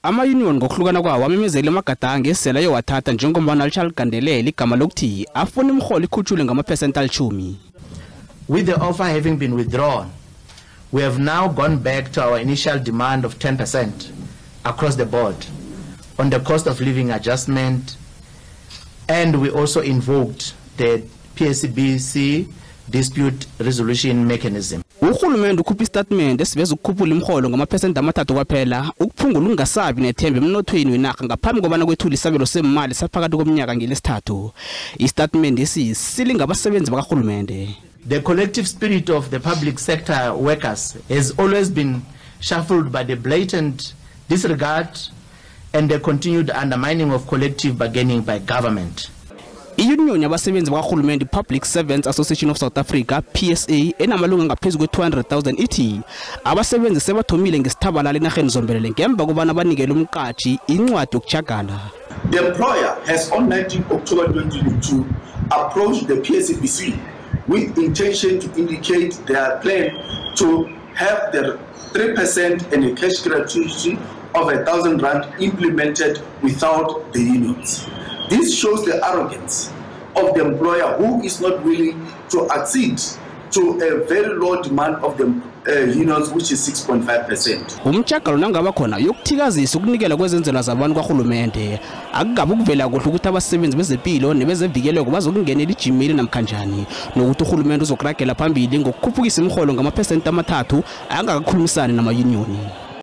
Amayuniyoni ngokuhlukana kwawo amemezele amagadango esela yowathatha njengombana aligandelela igama lokuthi afuna imrholo ikhutshulwe ngamaphesenti ali-10. With the offer having been withdrawn, we have now gone back to our initial demand of 10% across the board on the cost of living adjustment, and we also invoked the SABC dispute resolution mechanism. Urhulumende ukhupha istatement esiveza ukukhuphula imrholo ngamaphesenti amathathu kwaphela ukuphungula ukungasabi nethemba emnothweni wenarha ngaphambi kobana kwethula isabelo semali saphakathi komnyaka ngelesithathu. Istatement esi silinga abasebenzi bakarhulumende. The collective spirit of the public sector workers has always been shuffled by the blatant disregard and the continued undermining of collective bargaining by government. I-Union yabasebenzi bakarhulumende Public Servants Association of South Africa PSA enamalunga ngaphezu kwe-200,000 ithi abasebenzi sebathomile ngesithabalala enarheni zombelele ngemva kobana banikele umqatjhi incwadi yokutjhagala. The employer has on 19 October 2022 approached the PSABC with intention to indicate their plan to have the 3% and a cash gratuity of R1,000 implemented without the unions. This shows the arrogance of the employer who is not willing to accede to a very low demand of the unions, which is 6.5%. Umtjhagalo nangaba khona yokuthikazisa ukunikela kwezenzela zabantu kwaRhulumende akugabe ukuvela kuhle ukuthi abasebenzi bezempilo nebezevikeleko bazokungenela ijimeli namkhanjani nokuthi uRhulumende uzokuragela phambili ngokukhuphukisa imrholo ngamaphesenti amathathu angakakhulumisani namayuniyoni.